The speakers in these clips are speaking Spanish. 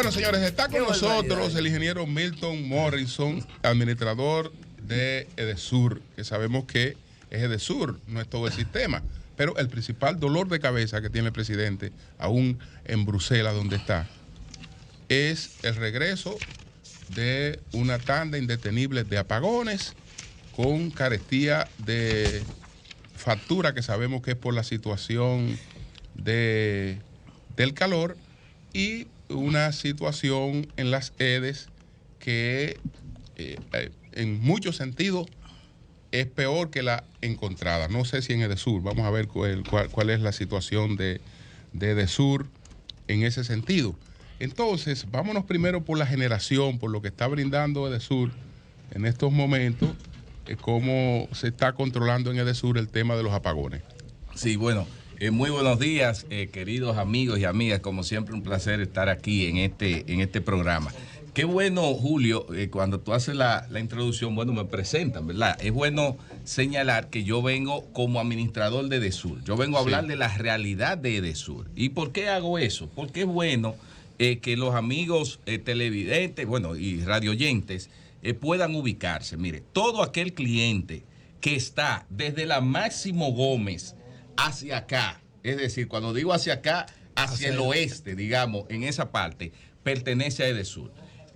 Bueno, señores, está con nosotros el ingeniero Milton Morrison, administrador de Edesur, que sabemos que es Edesur, no es todo el sistema, pero el principal dolor de cabeza que tiene el presidente, aún en Bruselas, donde está, es el regreso de una tanda indetenible de apagones con carestía de factura, que sabemos que es por la situación del calor, y una situación en las EDES que en muchos sentidos es peor que la encontrada. No sé si en Edesur, vamos a ver cuál es la situación de Edesur en ese sentido. Entonces, vámonos primero por la generación, por lo que está brindando Edesur en estos momentos, cómo se está controlando en Edesur el tema de los apagones. Sí, bueno, muy buenos días, queridos amigos y amigas. Como siempre, un placer estar aquí en este programa. Qué bueno, Julio, cuando tú haces la introducción, bueno, me presentan, ¿verdad? Es bueno señalar que yo vengo como administrador de Edesur. Yo vengo a hablar de la realidad de Edesur. ¿Y por qué hago eso? Porque es bueno que los amigos televidentes, bueno, y radioyentes puedan ubicarse. Mire, todo aquel cliente que está desde la Máximo Gómez hacia acá, es decir, cuando digo hacia acá, hacia el oeste, digamos, en esa parte, pertenece a Edesur.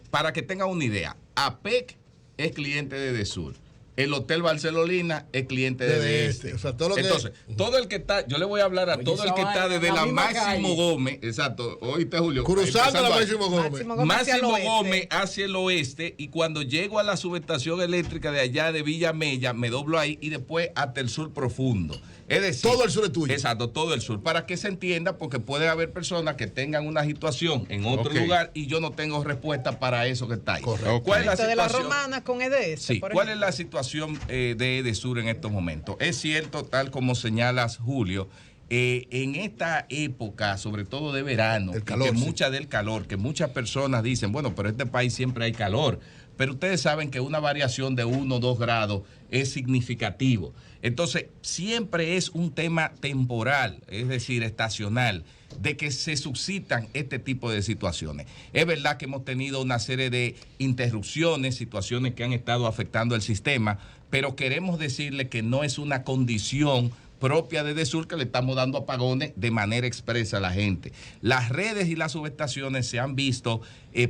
Para que tengan una idea, APEC es cliente de Edesur. El Hotel Barcelona es cliente de este. O sea, entonces, todo el que está, yo le voy a hablar a todo el que está desde la Máximo Gómez, exacto, oíste, Julio. Cruzando la Máximo Gómez. Máximo Gómez hacia el oeste, y cuando llego a la subestación eléctrica de allá de Villa Mella, me doblo ahí y después hasta el sur profundo. Es decir, todo el sur es tuyo. Exacto, todo el sur. Para que se entienda, porque puede haber personas que tengan una situación en otro lugar y yo no tengo respuesta para eso que está ahí. Correcto. ¿Cuál es la situación? De la Romana con EDS. Sí, ¿cuál es la situación de Edesur en estos momentos? Es cierto, tal como señalas, Julio, en esta época, sobre todo de verano, que muchas personas dicen, bueno, pero en este país siempre hay calor. Pero ustedes saben que una variación de 1 o 2 grados es significativo. Entonces, siempre es un tema temporal, es decir, estacional, de que se suscitan este tipo de situaciones. Es verdad que hemos tenido una serie de interrupciones, situaciones que han estado afectando el sistema, pero queremos decirle que no es una condición propia de Edesur que le estamos dando apagones de manera expresa a la gente. Las redes y las subestaciones se han visto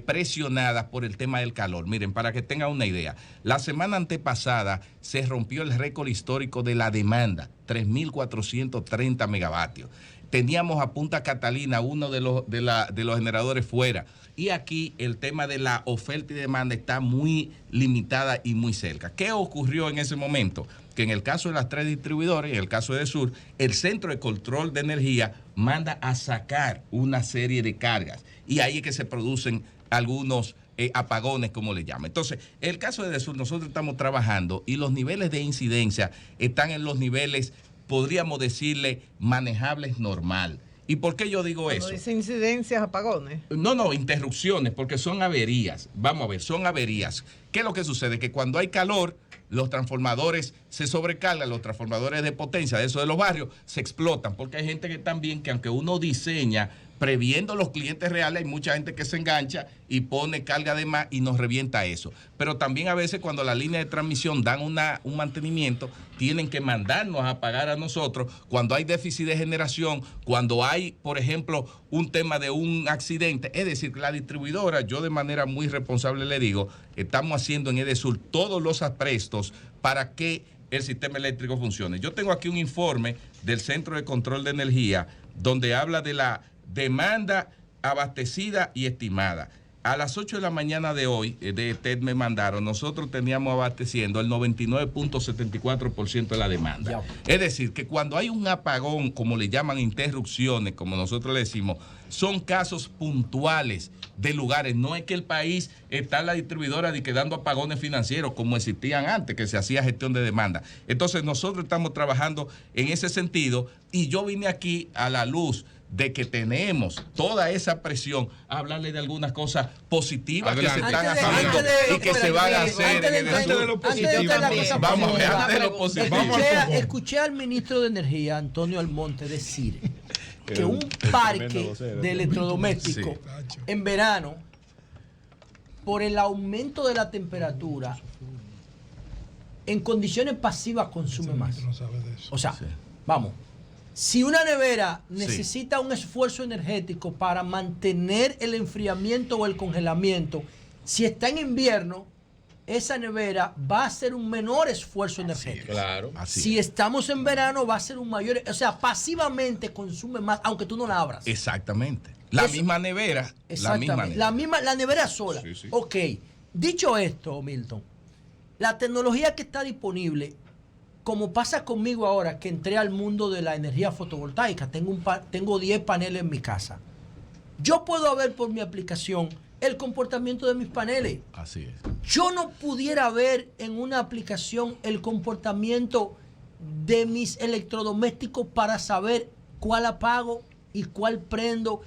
presionadas por el tema del calor. Miren, para que tengan una idea, la semana antepasada se rompió el récord histórico de la demanda, 3.430 megavatios. Teníamos a Punta Catalina uno de los generadores fuera. Y aquí el tema de la oferta y demanda está muy limitada y muy cerca. ¿Qué ocurrió en ese momento? Que en el caso de las 3 distribuidores, en el caso de Edesur, el Centro de Control de Energía manda a sacar una serie de cargas. Y ahí es que se producen algunos apagones, como le llaman. Entonces, en el caso de Edesur, nosotros estamos trabajando y los niveles de incidencia están en los niveles, podríamos decirle, manejables normal. ¿Y por qué yo digo eso? Dice incidencias, apagones. No, interrupciones, porque son averías. Vamos a ver, son averías. ¿Qué es lo que sucede? Que cuando hay calor, los transformadores se sobrecargan, los transformadores de potencia de esos de los barrios se explotan, porque hay gente que también, que aunque uno diseña previendo los clientes reales, hay mucha gente que se engancha y pone carga de más y nos revienta eso. Pero también a veces cuando la línea de transmisión dan un mantenimiento, tienen que mandarnos a pagar a nosotros cuando hay déficit de generación, cuando hay, por ejemplo, un tema de un accidente. Es decir, que la distribuidora, yo de manera muy responsable le digo, estamos haciendo en Edesur todos los aprestos para que el sistema eléctrico funcione. Yo tengo aquí un informe del Centro de Control de Energía donde habla de la demanda abastecida y estimada. A las 8 de la mañana de hoy, de TED me mandaron, nosotros teníamos abasteciendo el 99.74% de la demanda. Es decir, que cuando hay un apagón, como le llaman interrupciones, como nosotros le decimos, son casos puntuales de lugares. No es que el país está en la distribuidora de que dando apagones financieros como existían antes, que se hacía gestión de demanda. Entonces nosotros estamos trabajando en ese sentido y yo vine aquí a la luz de que tenemos toda esa presión a hablarle de algunas cosas positivas que se están haciendo y que se van a hacer en el antes de lo positivo. Vamos a ver, antes de lo positivo. Escuché al ministro de Energía, Antonio Almonte, decir que un parque de electrodomésticos en verano por el aumento de la temperatura, en condiciones pasivas consume más. O sea, vamos, si una nevera necesita un esfuerzo energético para mantener el enfriamiento o el congelamiento, si está en invierno, esa nevera va a hacer un menor esfuerzo energético. Claro. Si estamos en verano, va a ser un mayor, o sea, pasivamente consume más, aunque tú no la abras. Exactamente. La misma nevera. Exactamente. La nevera sola. Sí. Ok. Dicho esto, Milton, la tecnología que está disponible, como pasa conmigo ahora que entré al mundo de la energía fotovoltaica, tengo 10 paneles en mi casa. Yo puedo ver por mi aplicación el comportamiento de mis paneles. Así es. Yo no pudiera ver en una aplicación el comportamiento de mis electrodomésticos para saber cuál apago y cuál prendo,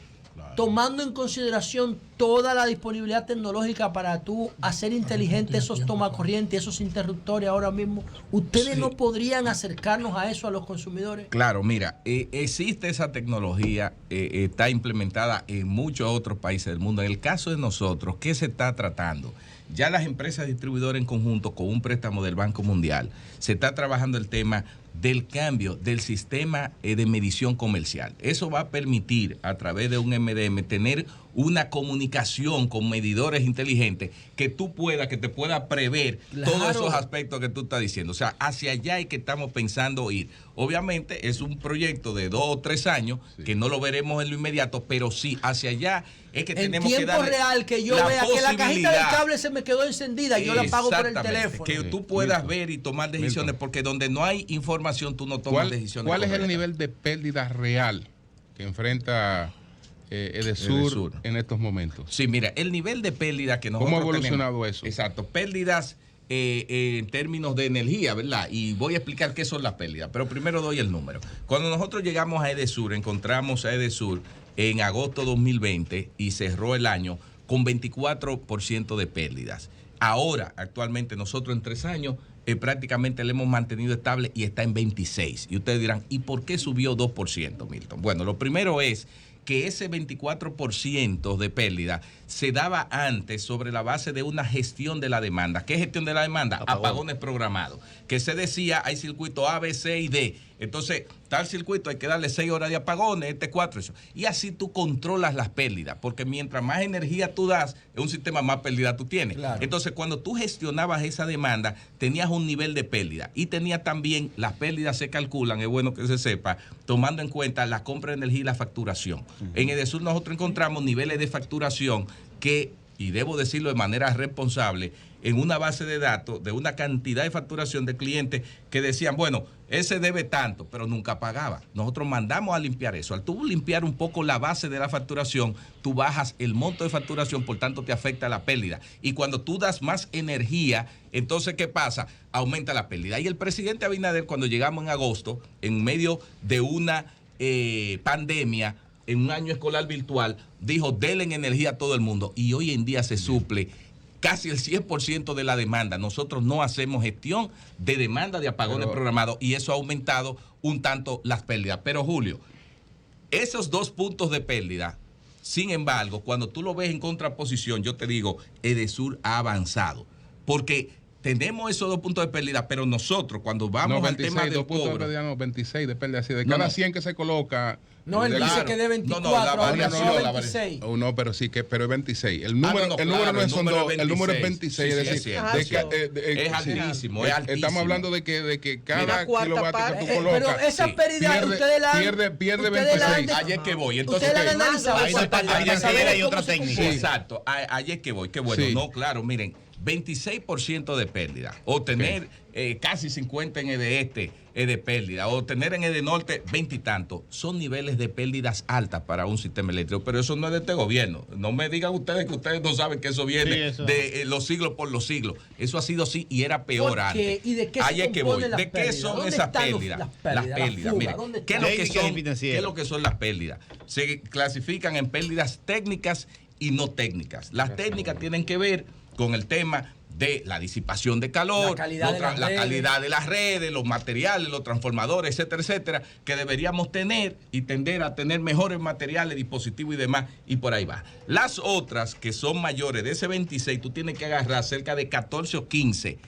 tomando en consideración toda la disponibilidad tecnológica para tú hacer inteligente esos tomacorrientes, esos interruptores ahora mismo. ¿Ustedes no podrían acercarnos a eso a los consumidores? Claro, mira, existe esa tecnología, está implementada en muchos otros países del mundo. En el caso de nosotros, ¿qué se está tratando? Ya las empresas distribuidoras en conjunto con un préstamo del Banco Mundial, se está trabajando el tema del cambio del sistema de medición comercial. Eso va a permitir a través de un MDM tener una comunicación con medidores inteligentes que te pueda prever todos esos aspectos que tú estás diciendo. O sea, hacia allá es que estamos pensando ir. Obviamente es un proyecto de 2 o 3 años que no lo veremos en lo inmediato, pero sí, hacia allá es que tenemos que dar en tiempo real, que yo vea que la cajita del cable se me quedó encendida y yo la pago por el teléfono. Que tú puedas ver y tomar decisiones, porque donde no hay información tú no tomas decisiones. ¿Cuál es el nivel de pérdida real que enfrenta Edesur en estos momentos? Sí, mira, el nivel de pérdida que nosotros ¿Cómo ha evolucionado tenemos, eso? Exacto, pérdidas en términos de energía, ¿verdad? Y voy a explicar qué son las pérdidas, pero primero doy el número. Cuando nosotros llegamos a Edesur, encontramos a Edesur en agosto 2020 y cerró el año con 24% de pérdidas. Ahora, actualmente, nosotros en 3 años prácticamente le hemos mantenido estable y está en 26. Y ustedes dirán, ¿y por qué subió 2%, Milton? Bueno, lo primero es que ese 24% de pérdida se daba antes sobre la base de una gestión de la demanda. ¿Qué gestión de la demanda? Apagones programados. Que se decía, hay circuito A, B, C y D. Entonces, tal circuito hay que darle 6 horas de apagones, 4, eso. Y así tú controlas las pérdidas, porque mientras más energía tú das, es un sistema más pérdida tú tienes. Claro. Entonces, cuando tú gestionabas esa demanda, tenías un nivel de pérdida y tenías también, las pérdidas se calculan, es bueno que se sepa, tomando en cuenta la compra de energía y la facturación. En Edesur nosotros encontramos niveles de facturación que, y debo decirlo de manera responsable, en una base de datos de una cantidad de facturación de clientes que decían, bueno, ese debe tanto, pero nunca pagaba. Nosotros mandamos a limpiar eso. Al tú limpiar un poco la base de la facturación, tú bajas el monto de facturación, por tanto te afecta la pérdida. Y cuando tú das más energía, entonces, ¿qué pasa? Aumenta la pérdida. Y el presidente Abinader, cuando llegamos en agosto, en medio de una pandemia, en un año escolar virtual, dijo, denle energía a todo el mundo. Y hoy en día se suple casi el 100% de la demanda. Nosotros no hacemos gestión de demanda de apagones programados y eso ha aumentado un tanto las pérdidas. Pero Julio, esos 2 puntos de pérdida, sin embargo, cuando tú lo ves en contraposición, yo te digo, Edesur ha avanzado. Porque tenemos esos 2 puntos de pérdida, pero nosotros cuando vamos al tema del cobro... 26 de pérdida, así de cada 100 que se coloca... No, él dice que de 24 a 26. No, pero sí, pero es 26. El número no es 2, el número es 26. Es decir, es altísimo, es altísimo. Estamos hablando de que cada kilovatio que tú colocas... Pero esa pérdida, ustedes la pierde 26. Allí es que voy. Entonces, ustedes la analizan. Hay otra técnica. Exacto, allí es que voy. Qué bueno. No, claro, miren, 26% de pérdida, o tener casi 50 en EDE de pérdida, o tener en EDE Norte 20 y tanto, son niveles de pérdidas altas para un sistema eléctrico, pero eso no es de este gobierno. No me digan ustedes que ustedes no saben que eso viene de los siglos por los siglos. Eso ha sido así y era peor antes. ¿Y de qué se componen las pérdidas? ¿De qué son esas pérdidas? Las pérdidas. Miren, ¿qué es lo que son las pérdidas? Se clasifican en pérdidas técnicas y no técnicas. Las técnicas tienen que ver con el tema de la disipación de calor, la calidad de las redes, los materiales, los transformadores, etcétera, etcétera, que deberíamos tener y tender a tener mejores materiales, dispositivos y demás, y por ahí va. Las otras que son mayores de ese 26, tú tienes que agarrar cerca de 14 o 15,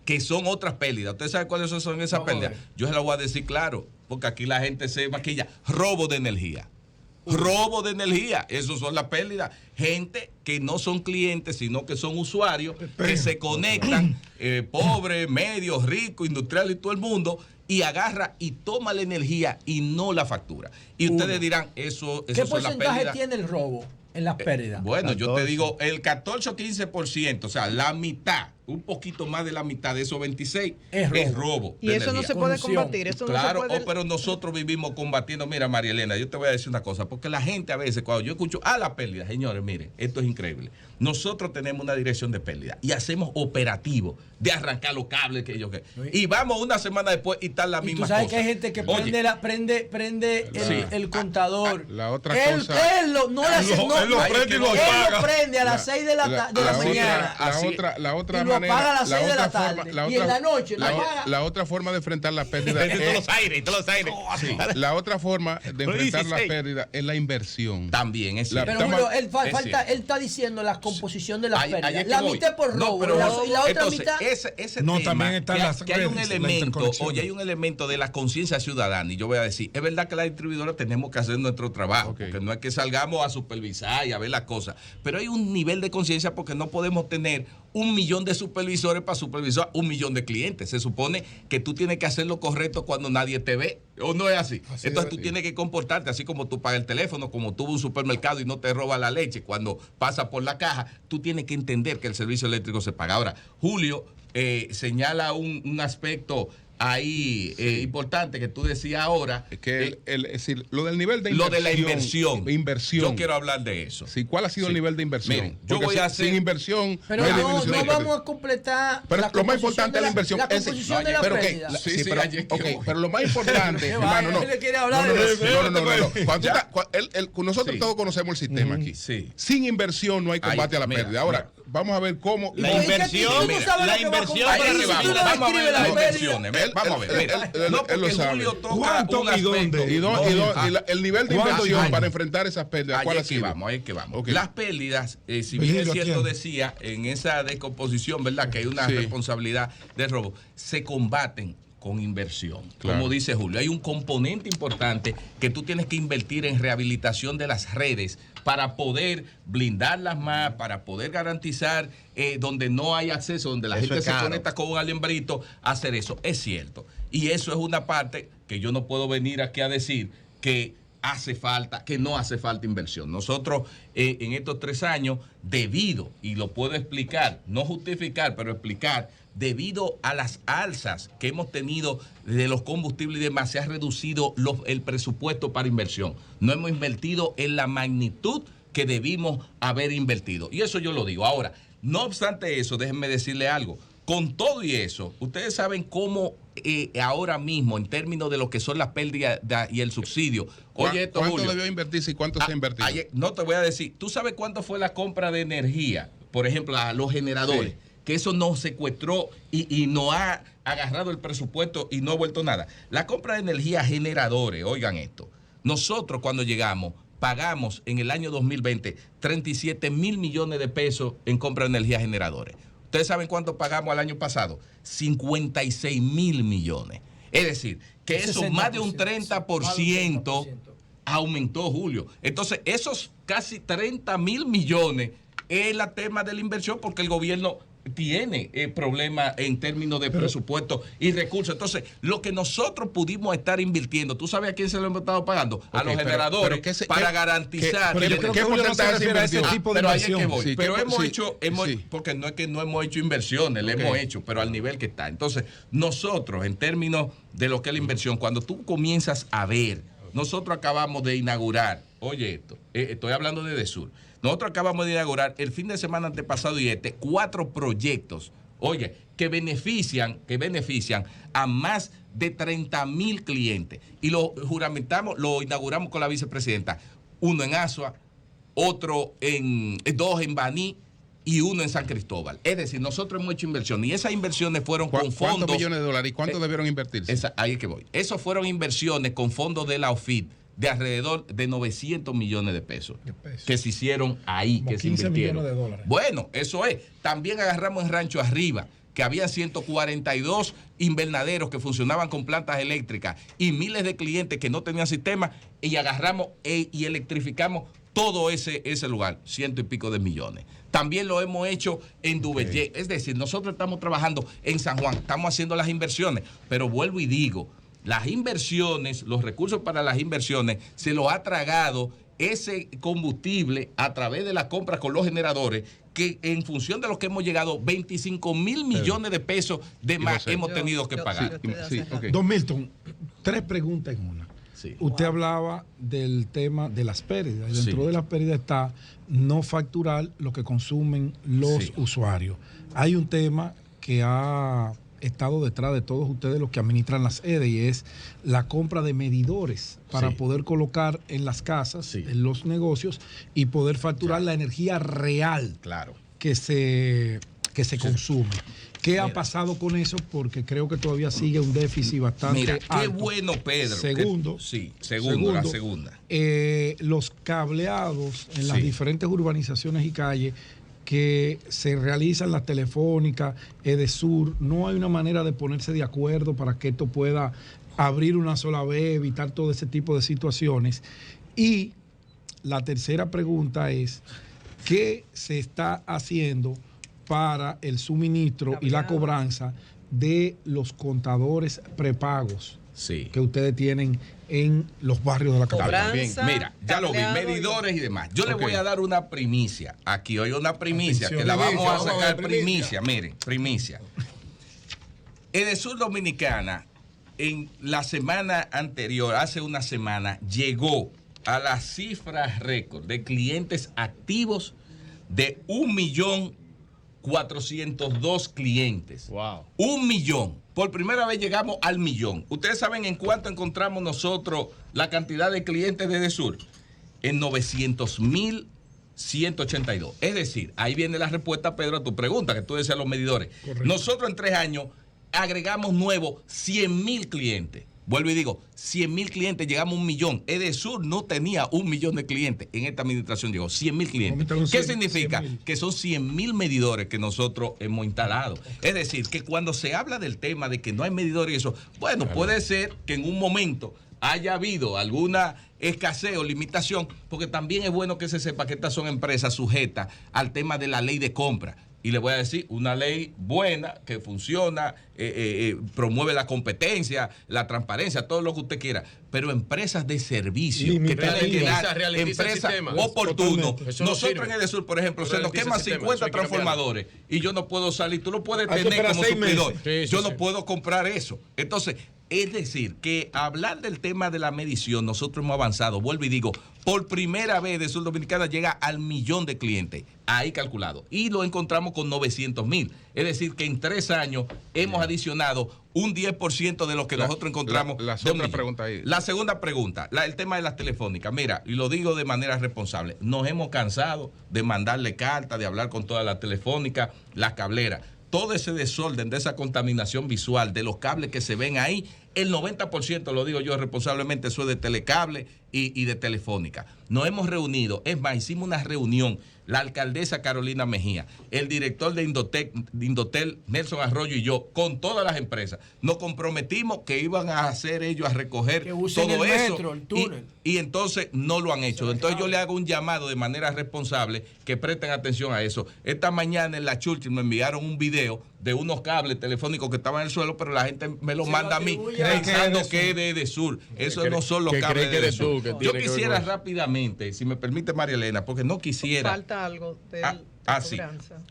que son otras pérdidas. ¿Usted sabe cuáles son esas pérdidas? Yo se las voy a decir claro, porque aquí la gente se maquilla. Robo de energía. Robo de energía, eso son las pérdidas. Gente que no son clientes, sino que son usuarios que se conectan, pobres, medios, ricos, industriales y todo el mundo, y agarra y toma la energía y no la factura. Y ustedes dirán, eso ¿qué son las porcentaje pérdidas. Tiene el robo en las pérdidas? Bueno, 14. yo te digo, el 14 o 15%, o sea, la mitad, un poquito más de la mitad de esos 26 es robo. Y eso no se puede combatir. Eso Claro, no se puede... pero nosotros vivimos combatiendo. Mira, María Elena, yo te voy a decir una cosa, porque la gente a veces, cuando yo escucho la pérdida, señores, miren, esto es increíble. Nosotros tenemos una dirección de pérdida y hacemos operativos de arrancar los cables que yo que. Y vamos una semana después y están las mismas cosas. cosas. Tú sabes que hay gente que prende el contador. La otra cosa. Él lo prende a las 6 de la mañana. La otra y lo manera, apaga a las 6 de la tarde. Y en la noche lo apaga. La otra forma de enfrentar las pérdidas todos los aires. Sí. La otra forma de enfrentar las pérdidas es la inversión. También es Pero Julio, él está diciendo la composición de las pérdidas. La voy. mitad es por robo, y la otra entonces, mitad. Ese No, tema, también están las que hay un redes, la elemento, interconexión. oye, hay un elemento de la conciencia ciudadana, y yo voy a decir, es verdad que las distribuidoras tenemos que hacer nuestro trabajo, porque no es que salgamos a supervisar y a ver las cosas, pero hay un nivel de conciencia porque no podemos tener 1 millón de supervisores para supervisar 1 millón de clientes. Se supone que tú tienes que hacer lo correcto cuando nadie te ve, ¿o no es así? Entonces tú tienes que comportarte así como tú pagas el teléfono, como tú vas a un supermercado y no te roba la leche cuando pasa por la caja. Tú tienes que entender que el servicio eléctrico se paga. Ahora, Julio señala un aspecto ahí importante que tú decías ahora. Que es decir, lo del nivel de inversión. Lo de la inversión. Yo quiero hablar de eso. Sí, ¿cuál ha sido el nivel de inversión? Miren, yo Porque voy a hacer... sin inversión. Pero no vamos a completar. Pero lo más importante es la inversión. La composición de la pérdida. Pero lo más importante, hermano, no. Él le quiere hablar de eso. No. Nosotros todos conocemos el sistema aquí. Sin inversión no hay combate a la pérdida. Ahora, vamos a ver cómo. La inversión. Vamos a ver las inversiones. Vamos a ver. No, porque Julio toca un aspecto. Y el nivel de inversión para enfrentar esas pérdidas. ¿Cuál ha sido? Ahí que vamos. Las pérdidas, si bien es cierto, decía, en esa descomposición, ¿verdad? Que hay una responsabilidad de robo, se combaten con inversión. Claro. Como dice Julio, hay un componente importante que tú tienes que invertir en rehabilitación de las redes para poder blindarlas más, para poder garantizar donde no hay acceso, donde la gente se conecta con un alambrito, hacer eso. Es cierto. Y eso es una parte que yo no puedo venir aquí a decir que hace falta, que no hace falta inversión. Nosotros en estos 3 años, debido, y lo puedo explicar, no justificar, pero explicar, debido a las alzas que hemos tenido de los combustibles y demás, se ha reducido el presupuesto para inversión. No hemos invertido en la magnitud que debimos haber invertido. Y eso yo lo digo. Ahora, no obstante eso, déjenme decirle algo. Con todo y eso, ustedes saben cómo ahora mismo, en términos de lo que son las pérdidas y el subsidio. Oye, esto, ¿cuánto Julio, debió invertirse y cuánto se ha invertido? No te voy a decir. ¿Tú sabes cuánto fue la compra de energía? Por ejemplo, a los generadores. Sí. Que eso nos secuestró y no ha agarrado el presupuesto y no ha vuelto nada. La compra de energía generadores, oigan esto. Nosotros cuando llegamos pagamos en el año 2020 37 mil millones de pesos en compra de energía generadores. ¿Ustedes saben cuánto pagamos al año pasado? 56 mil millones. Es decir, que eso 60%, más de un 30% aumentó, Julio. Entonces, esos casi 30 mil millones es el tema de la inversión porque el gobierno tiene problemas en términos de presupuesto y recursos. Entonces, lo que nosotros pudimos estar invirtiendo, ¿tú sabes a quién se lo hemos estado pagando? A los generadores, para garantizar. ¿Qué porcentaje se invirtió? Pero ahí es que voy. Sí, pero hemos hecho, porque no es que no hemos hecho inversiones, le hemos hecho, pero al nivel que está. Entonces, nosotros, en términos de lo que es la inversión, cuando tú comienzas a ver, nosotros acabamos de inaugurar, oye esto, estoy hablando de Edesur. Nosotros acabamos de inaugurar el fin de semana antepasado y 4 proyectos, oye, que benefician a más de 30,000 clientes. Y lo juramentamos, lo inauguramos con la vicepresidenta. Uno en Asua, otro 2 en Baní y uno en San Cristóbal. Es decir, nosotros hemos hecho inversiones y esas inversiones fueron con fondos. ¿Cuántos millones de dólares y cuánto debieron invertirse? Ahí es que voy. Esos fueron inversiones con fondos de la OFID de alrededor de 900 millones de pesos que se hicieron ahí, como que se 15 invirtieron. millones de dólares. Bueno, eso es. También agarramos en Rancho Arriba, que había 142 invernaderos que funcionaban con plantas eléctricas y miles de clientes que no tenían sistema, y agarramos y electrificamos todo ese lugar, 100 y pico de millones. También lo hemos hecho en Duvernay. Es decir, nosotros estamos trabajando en San Juan, estamos haciendo las inversiones, pero vuelvo y digo, las inversiones, los recursos para las inversiones, se los ha tragado ese combustible a través de la compra con los generadores, que en función de lo que hemos llegado, 25 mil millones de pesos de más hemos tenido que pagar. Don Milton, 3 preguntas en una. Sí. Usted hablaba del tema de las pérdidas. Y dentro de las pérdidas está no facturar lo que consumen los usuarios. Hay un tema que ha estado detrás de todos ustedes los que administran las EDE, y es la compra de medidores para poder colocar en las casas, en los negocios, y poder facturar la energía real que se consume. ¿Qué ha pasado con eso? Porque creo que todavía sigue un déficit bastante alto. Qué bueno, Pedro. Segundo, la segunda. Los cableados en las diferentes urbanizaciones y calles que se realizan, las telefónicas, EDESUR, no hay una manera de ponerse de acuerdo para que esto pueda abrir una sola vez, evitar todo ese tipo de situaciones. Y la tercera pregunta es, ¿qué se está haciendo para el suministro y la cobranza de los contadores prepagos que ustedes tienen en los barrios de la capital? Mira, ya lo vi, medidores y demás. Yo le voy a dar una primicia. Aquí hoy una primicia, que la vamos a sacar primicia. Miren, primicia. EDESUR Dominicana, en la semana anterior, hace una semana, llegó a la cifra récord de clientes activos de 1.402.000 clientes. Wow. 1 millón. Por primera vez llegamos al millón. ¿Ustedes saben en cuánto encontramos nosotros la cantidad de clientes de EDESUR? En 900.182. Es decir, ahí viene la respuesta, Pedro, a tu pregunta, que tú decías los medidores. Correcto. Nosotros en 3 años agregamos nuevos 100.000 clientes. Vuelvo y digo, 100.000 clientes, llegamos a 1 millón. EDESUR no tenía 1 millón de clientes. En esta administración llegó 100.000 clientes. ¿Qué significa? Que son 100.000 medidores que nosotros hemos instalado. Es decir, que cuando se habla del tema de que no hay medidores y eso, bueno, puede ser que en un momento haya habido alguna escasez o limitación, porque también es bueno que se sepa que estas son empresas sujetas al tema de la ley de compra. Y le voy a decir, una ley buena, que funciona, promueve la competencia, la transparencia, todo lo que usted quiera. Pero empresas de servicio, que tienen que dar empresas oportunas. Nosotros en EDESUR, por ejemplo, se nos queman 50 transformadores y yo no puedo salir. Tú lo puedes tener como suplidor. Yo no puedo comprar eso. Entonces, es decir, que hablar del tema de la medición, nosotros hemos avanzado. Vuelvo y digo, por primera vez EDESUR Dominicana llega al 1 millón de clientes, ahí calculado. Y lo encontramos con 900.000. Es decir, que en 3 años hemos adicionado un 10% de lo que nosotros encontramos. La segunda pregunta ahí. La segunda pregunta, el tema de las telefónicas. Mira, y lo digo de manera responsable, nos hemos cansado de mandarle cartas, de hablar con todas las telefónicas, las cableras. Todo ese desorden, de esa contaminación visual, de los cables que se ven ahí, el 90%, lo digo yo responsablemente, eso es de Telecable y de Telefónica. Nos hemos reunido, es más, hicimos una reunión, la alcaldesa Carolina Mejía, el director de Indotel, Nelson Arroyo, y yo, con todas las empresas. Nos comprometimos que iban a hacer ellos a recoger todo eso. Metro, el túnel. Y entonces no lo han hecho. Entonces yo le hago un llamado de manera responsable que presten atención a eso. Esta mañana en la Churchill me enviaron un video de unos cables telefónicos que estaban en el suelo, pero la gente me lo manda a mí pensando que es de EDESUR. Eso no son los cables de EDESUR. Yo quisiera rápidamente, si me permite, María Elena, porque no quisiera... Falta algo de la cobranza. Sí.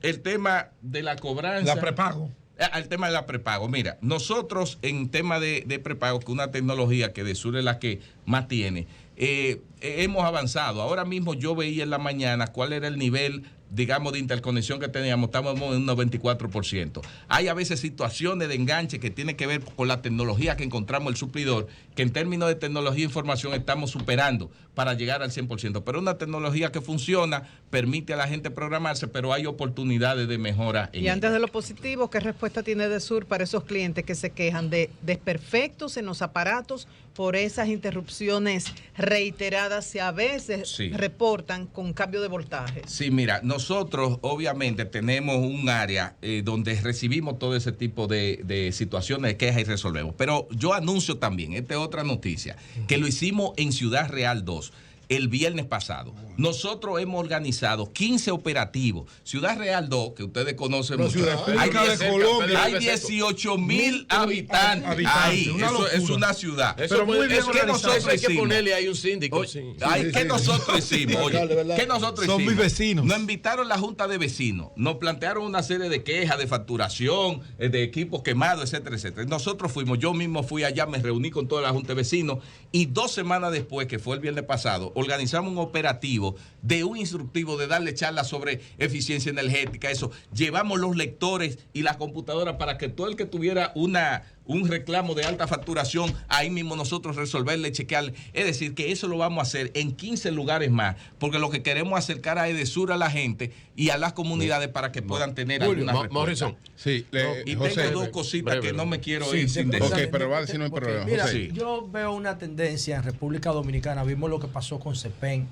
El tema de la cobranza... La prepago. El tema de la prepago. Mira, nosotros en tema de prepago, que es una tecnología que EDESUR es la que más tiene, hemos avanzado. Ahora mismo yo veía en la mañana cuál era el nivel digamos, de interconexión que teníamos, estamos en un 94%. Hay a veces situaciones de enganche que tienen que ver con la tecnología que encontramos el suplidor, que en términos de tecnología e información estamos superando para llegar al 100%. Pero una tecnología que funciona, permite a la gente programarse, pero hay oportunidades de mejora. Y antes de lo positivo, ¿qué respuesta tiene Edesur para esos clientes que se quejan de desperfectos en los aparatos por esas interrupciones reiteradas y a veces reportan con cambio de voltaje? Sí, mira, nosotros obviamente tenemos un área donde recibimos todo ese tipo de situaciones de quejas y resolvemos. Pero yo anuncio también, esta es otra noticia, que lo hicimos en Ciudad Real 2. El viernes pasado. Nosotros hemos organizado 15 operativos. Ciudad Real 2, que ustedes conocen mucho. Hay 18,000 habitantes ahí. Eso es una ciudad. Pero muy bien organizado. Hay que ponerle ahí un síndico. ¿Qué nosotros hicimos? ¿Qué nosotros hicimos? Son mis vecinos. Nos invitaron la Junta de Vecinos. Nos plantearon una serie de quejas, de facturación, de equipos quemados, etcétera, etcétera. Nosotros fuimos, yo mismo fui allá, me reuní con toda la Junta de Vecinos y 2 semanas después, que fue el viernes pasado, organizamos un operativo de un instructivo de darle charlas sobre eficiencia energética, eso. Llevamos los lectores y las computadoras para que todo el que tuviera un reclamo de alta facturación, ahí mismo nosotros resolverle, chequearle. Es decir, que eso lo vamos a hacer en 15 lugares más, porque lo que queremos es acercar a Edesur a la gente y a las comunidades para que puedan tener alguna respuesta. Morrison. Sí, y José, tengo 2 cositas que no me quiero ir sin decir. Ok, pero va a decir no hay problema. Mira, José. yo veo una tendencia en República Dominicana. Vimos lo que pasó con CEPEN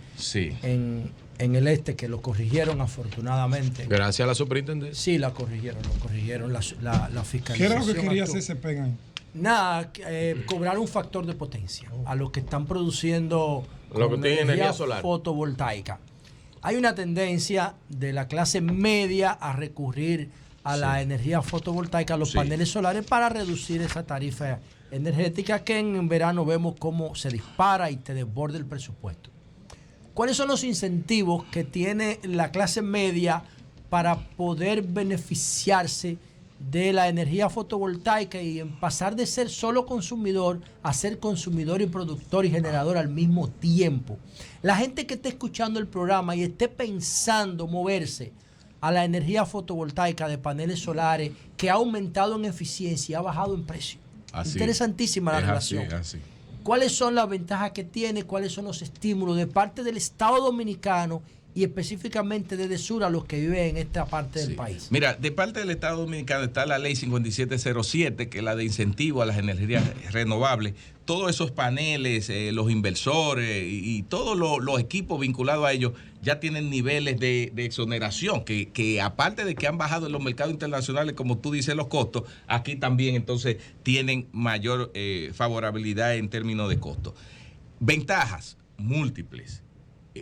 en el este, que lo corrigieron afortunadamente. Gracias a la superintendencia. Sí, lo corrigieron la fiscalización. ¿Qué era lo que quería hacer CEPEN ahí? Nada, cobrar un factor de potencia a los que están produciendo lo que tiene energía solar fotovoltaica. Hay una tendencia de la clase media a recurrir a la energía fotovoltaica, a los paneles solares, para reducir esa tarifa energética que en verano vemos cómo se dispara y te desborda el presupuesto. ¿Cuáles son los incentivos que tiene la clase media para poder beneficiarse de la energía fotovoltaica y en pasar de ser solo consumidor a ser consumidor y productor y generador al mismo tiempo? La gente que esté escuchando el programa y esté pensando moverse a la energía fotovoltaica de paneles solares, que ha aumentado en eficiencia y ha bajado en precio. Interesantísima la relación. ¿Cuáles son las ventajas que tiene? ¿Cuáles son los estímulos de parte del Estado Dominicano y específicamente de Edesur a los que viven en esta parte del país? Mira, de parte del Estado Dominicano está la ley 5707, que es la de incentivo a las energías renovables. Todos esos paneles, los inversores y todos los equipos vinculados a ellos ya tienen niveles de exoneración, que aparte de que han bajado en los mercados internacionales, como tú dices, los costos, aquí también entonces tienen mayor favorabilidad en términos de costos. Ventajas múltiples.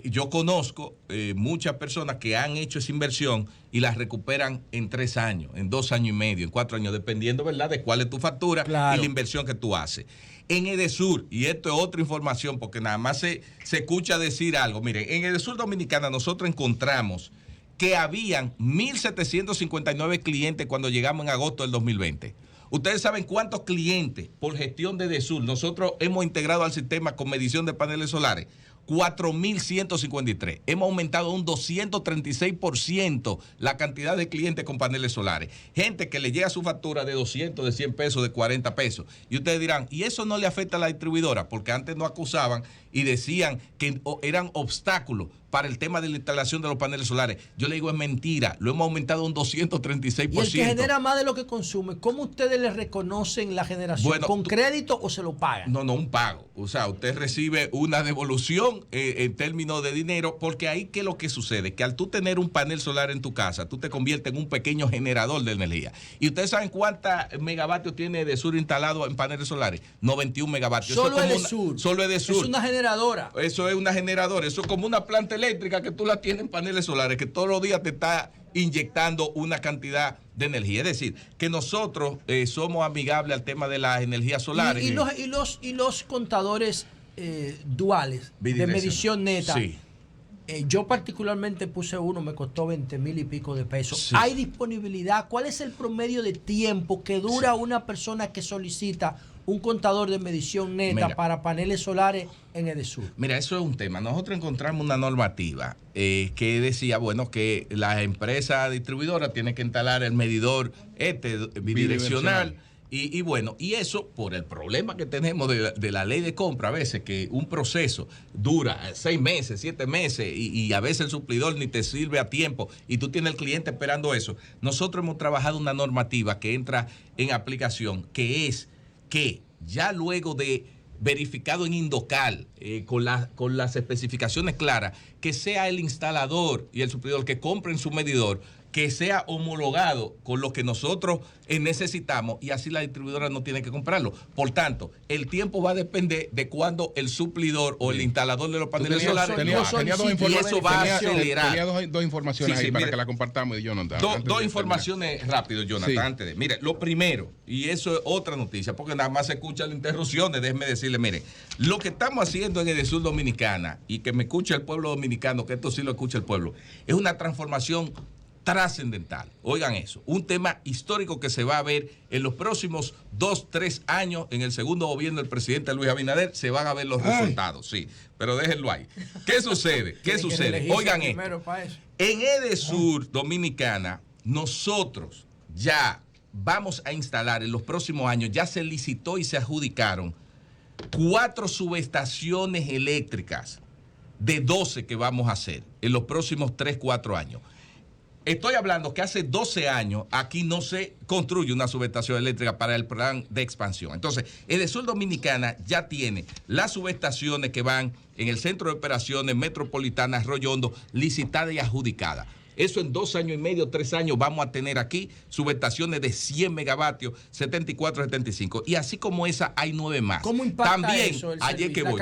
Yo conozco muchas personas que han hecho esa inversión y las recuperan en 3 años, en 2 años y medio, en 4 años, dependiendo, ¿verdad?, de cuál es tu factura y la inversión que tú haces. En Edesur, y esto es otra información porque nada más se escucha decir algo. Miren, en Edesur Dominicana nosotros encontramos que habían 1,759 clientes cuando llegamos en agosto del 2020. Ustedes saben cuántos clientes por gestión de Edesur nosotros hemos integrado al sistema con medición de paneles solares. 4,153. Hemos aumentado un 236% la cantidad de clientes con paneles solares. Gente que le llega su factura de 200, de 100 pesos, de 40 pesos. Y ustedes dirán, ¿y eso no le afecta a la distribuidora? Porque antes nos acusaban y decían que eran obstáculos para el tema de la instalación de los paneles solares. Yo le digo, es mentira. Lo hemos aumentado un 236%. Y el que genera más de lo que consume, ¿cómo ustedes le reconocen la generación? Bueno, ¿con crédito o se lo pagan? No, un pago. O sea, usted recibe una devolución en términos de dinero, porque ahí ¿qué es lo que sucede? Que al tú tener un panel solar en tu casa, tú te conviertes en un pequeño generador de energía. ¿Y ustedes saben cuántos megavatios tiene Edesur instalado en paneles solares? 91 megavatios. Solo Edesur. Solo Edesur. Es una generadora. Eso es una generadora. Eso es como una planta eléctrica que tú la tienes en paneles solares, que todos los días te está inyectando una cantidad de energía. Es decir, que nosotros somos amigables al tema de las energías solares. Y los contadores duales de medición neta. Sí. Yo particularmente puse uno, me costó 20,000 y pico de pesos. Sí. ¿Hay disponibilidad? ¿Cuál es el promedio de tiempo que dura una persona que solicita un contador de medición neta para paneles solares en Edesur? Mira, eso es un tema. Nosotros encontramos una normativa que decía, bueno, que la empresa distribuidora tiene que instalar el medidor bidireccional. Y bueno, y eso por el problema que tenemos de la ley de compra, a veces que un proceso dura 6 meses, 7 meses y a veces el suplidor ni te sirve a tiempo y tú tienes el cliente esperando eso. Nosotros hemos trabajado una normativa que entra en aplicación, que es que ya luego de verificado en Indocal, con las especificaciones claras, que sea el instalador y el suplidor que compren su medidor, que sea homologado con lo que nosotros necesitamos, y así la distribuidora no tiene que comprarlo. Por tanto, el tiempo va a depender de cuando el suplidor o el instalador de los paneles solares tenía dos y eso va a acelerar. Tenía dos informaciones ahí para mire, que la compartamos, Jonathan. Dos informaciones rápido, Jonathan, antes de. Mire, lo primero, y eso es otra noticia, porque nada más se escuchan las interrupciones, déjeme decirle, mire, lo que estamos haciendo en Edesur Dominicana, y que me escuche el pueblo dominicano, que esto sí lo escucha el pueblo, es una transformación trascendental. Oigan eso, un tema histórico que se va a ver en los próximos 2-3 años en el segundo gobierno del presidente Luis Abinader, se van a ver los resultados, sí, pero déjenlo ahí. ¿Qué sucede? ¿Qué sucede? Oigan esto. En Edesur Dominicana, nosotros ya vamos a instalar en los próximos años, ya se licitó y se adjudicaron 4 subestaciones eléctricas de 12 que vamos a hacer en los próximos 3-4 años. Estoy hablando que hace 12 años aquí no se construye una subestación eléctrica para el plan de expansión. Entonces, Edesur Dominicana ya tiene las subestaciones que van en el Centro de Operaciones Metropolitanas Arroyo Hondo licitadas y adjudicadas. Eso en 2 años y medio, 3 años vamos a tener aquí subestaciones de 100 megavatios, 74, 75. Y así como esa hay 9 más. ¿Cómo impacta también, eso, ayer que voy,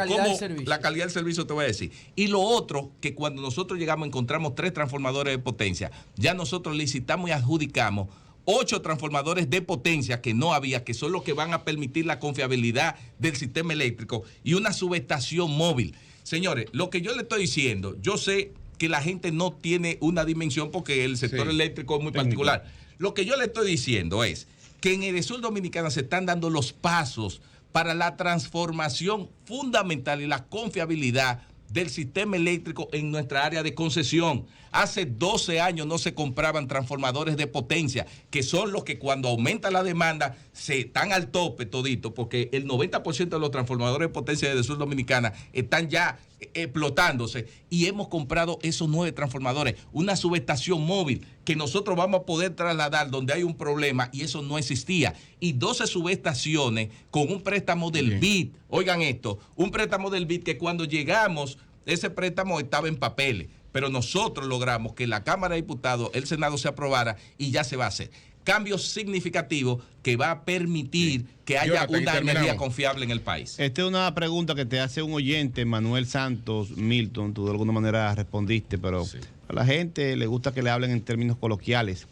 la calidad del servicio te voy a decir. Y lo otro, que cuando nosotros llegamos encontramos 3 transformadores de potencia. Ya nosotros licitamos y adjudicamos 8 transformadores de potencia que no había, que son los que van a permitir la confiabilidad del sistema eléctrico, y una subestación móvil. Señores, lo que yo le estoy diciendo, yo sé que la gente no tiene una dimensión porque el sector eléctrico es muy particular. Lo que yo le estoy diciendo es que en Edesur Dominicana se están dando los pasos para la transformación fundamental y la confiabilidad del sistema eléctrico en nuestra área de concesión. Hace 12 años no se compraban transformadores de potencia, que son los que cuando aumenta la demanda se están al tope todito, porque el 90% de los transformadores de potencia de Edesur Dominicana están ya explotándose, y hemos comprado esos 9 transformadores, una subestación móvil que nosotros vamos a poder trasladar donde hay un problema, y eso no existía, y 12 subestaciones con un préstamo del BID. Oigan esto, un préstamo del BID que cuando llegamos, ese préstamo estaba en papeles, pero nosotros logramos que la Cámara de Diputados, el Senado se aprobara y ya se va a hacer. Cambios significativos que va a permitir que haya una energía confiable en el país. Esta es una pregunta que te hace un oyente, Manuel Santos Milton. Tú de alguna manera respondiste, pero a la gente le gusta que le hablen en términos coloquiales.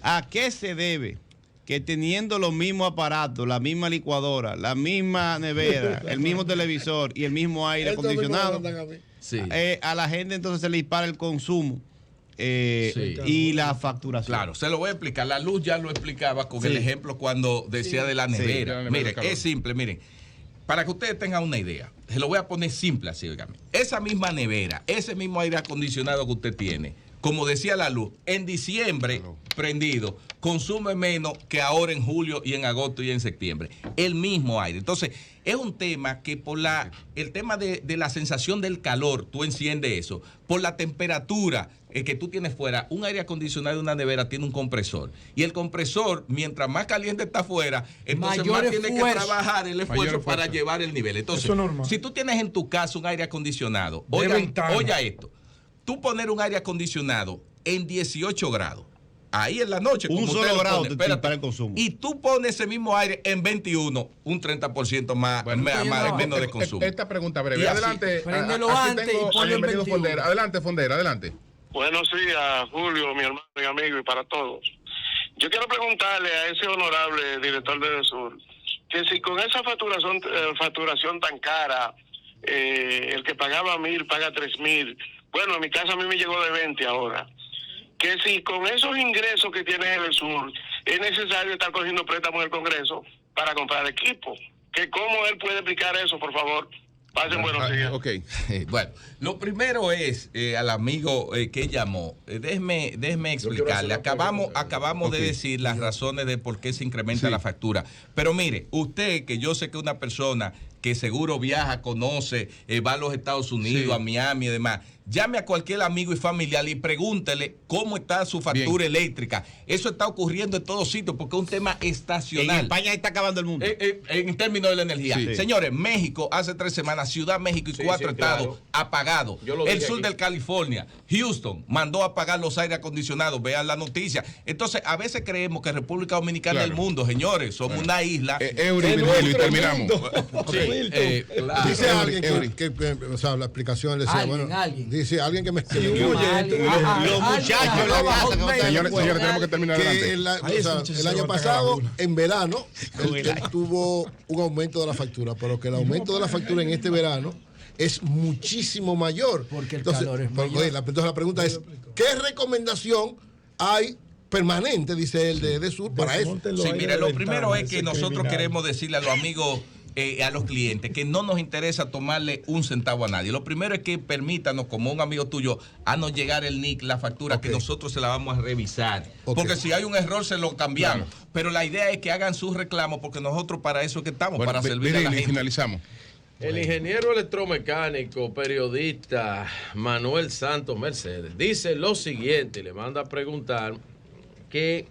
¿A qué se debe que teniendo los mismos aparatos, la misma licuadora, la misma nevera, el mismo televisor y el mismo aire acondicionado, a la gente entonces se le dispara el consumo? Y la facturación. Claro, se lo voy a explicar. La luz ya lo explicaba con el ejemplo cuando decía de la nevera. Miren, es simple, miren. Para que ustedes tengan una idea, se lo voy a poner simple así, oígame. Esa misma nevera, ese mismo aire acondicionado que usted tiene, como decía la luz, en diciembre prendido, consume menos que ahora en julio y en agosto y en septiembre. El mismo aire. Entonces, es un tema que por el tema de la sensación del calor, tú enciendes eso, por la temperatura que tú tienes fuera, un aire acondicionado de una nevera tiene un compresor. Y el compresor, mientras más caliente está afuera, entonces más tiene que trabajar el esfuerzo para llevar el nivel. Entonces, si tú tienes en tu casa un aire acondicionado, oiga esto, tú poner un aire acondicionado en 18 grados, ahí en la noche, un solo grado para el consumo, y tú pones ese mismo aire en 21, un 30% más, menos de consumo. Esta pregunta breve. Adelante. Préndelo antes y ponlo en 21. Fondera. Adelante, Fondera, adelante. Buenos días, Julio, mi hermano y amigo, y para todos. Yo quiero preguntarle a ese honorable director de Edesur que si con esa facturación tan cara, el que pagaba 1,000 paga 3,000, bueno, en mi casa a mí me llegó de 20 ahora, que si con esos ingresos que tiene el sur es necesario estar cogiendo préstamos del Congreso para comprar equipo, que cómo él puede explicar eso, por favor. Pasen buenos días. Okay. Bueno, lo primero es al amigo que llamó, déjeme explicarle. Acabamos de decir las razones de por qué se incrementa la factura. Pero mire, usted, que yo sé que es una persona que seguro viaja, conoce, va a los Estados Unidos, a Miami y demás. Llame a cualquier amigo y familiar y pregúntele cómo está su factura eléctrica. Eso está ocurriendo en todos sitios porque es un tema estacional. En España está acabando el mundo. En términos de la energía. Sí. Señores, México hace 3 semanas, Ciudad México y 4 estados apagados. El sur de California, Houston, mandó a apagar los aires acondicionados. Vean la noticia. Entonces, a veces creemos que República Dominicana es el mundo. Señores, somos una isla. Y terminamos. Dice alguien que o sea, la explicación decía, dice alguien que me escribió. Los muchachos, señores, tenemos que terminar adelante. El año pasado, en verano, él tuvo un aumento de la factura, pero que el aumento de la factura en este verano es muchísimo mayor. Porque el calor es mayor. Entonces la pregunta es, ¿qué recomendación hay permanente, dice él, de Sur para eso? Sí, mira, lo primero es que nosotros queremos decirle a los amigos, a los clientes, que no nos interesa tomarle un centavo a nadie. Lo primero es que permítanos, como un amigo tuyo, a nos llegar el NIC, la factura, que nosotros se la vamos a revisar. Porque si hay un error, se lo cambiamos. Claro. Pero la idea es que hagan sus reclamos, porque nosotros para eso que estamos, para servir a la gente. Finalizamos. El ingeniero electromecánico, periodista Manuel Santos Mercedes, dice lo siguiente, le manda a preguntar que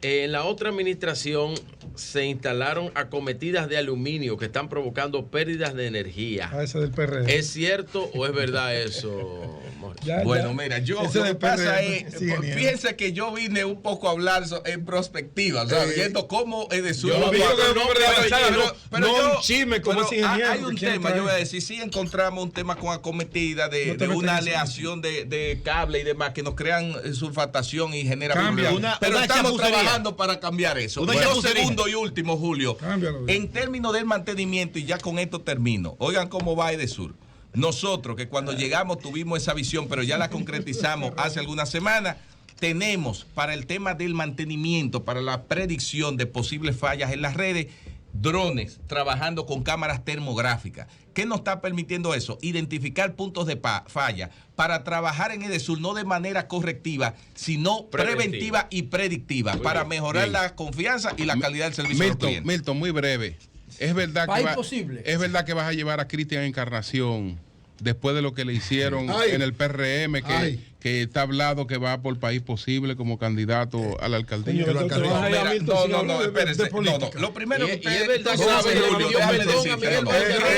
en la otra administración se instalaron acometidas de aluminio que están provocando pérdidas de energía. Ese del PRM. ¿Es cierto o es verdad eso? Bueno, mira, lo que pasa es, fíjense que yo vine un poco a hablar en perspectiva, o sea, viendo cómo es de su... No un chisme como ese ingeniero. Hay un tema, yo voy a decir, sí encontramos un tema con acometida de una aleación de cable y demás que nos crean sulfatación y genera problemas. Pero estamos trabajando para cambiar eso. Bueno, segundo y último, Julio. En términos del mantenimiento, y ya con esto termino, oigan cómo va Edesur. Nosotros, que cuando llegamos tuvimos esa visión, pero ya la concretizamos hace algunas semanas, tenemos para el tema del mantenimiento, para la predicción de posibles fallas en las redes, drones trabajando con cámaras termográficas. ¿Qué nos está permitiendo eso? Identificar puntos de falla para trabajar en Edesur no de manera correctiva, sino preventiva y predictiva, para mejorar la confianza y la calidad del servicio. Milton, muy breve. Es verdad que vas a llevar a Cristian Encarnación después de lo que le hicieron en el PRM, que está hablado que va por País Posible como candidato a la alcaldía. No, espérese. Lo primero que usted sabe,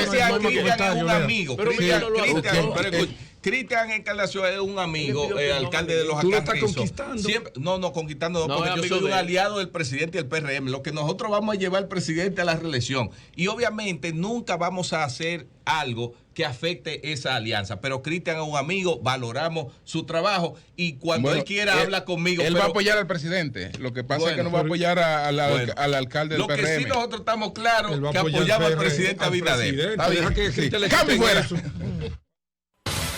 Cristian es un amigo. Cristian Encarnación es un amigo, alcalde de los Alcarrizos. ¿Tú lo estás conquistando? Conquistando no, porque yo soy un aliado del presidente del PRM. Lo que nosotros vamos a llevar al presidente a la reelección. Y obviamente nunca vamos a hacer algo que afecte esa alianza. Pero Cristian es un amigo, valoramos su trabajo y cuando él quiera habla conmigo. Él va a apoyar al presidente. Lo que pasa es que no va a apoyar al alcalde del PRM. Lo que sí nosotros estamos claros que apoyamos al presidente Abinader. Cambio fuera.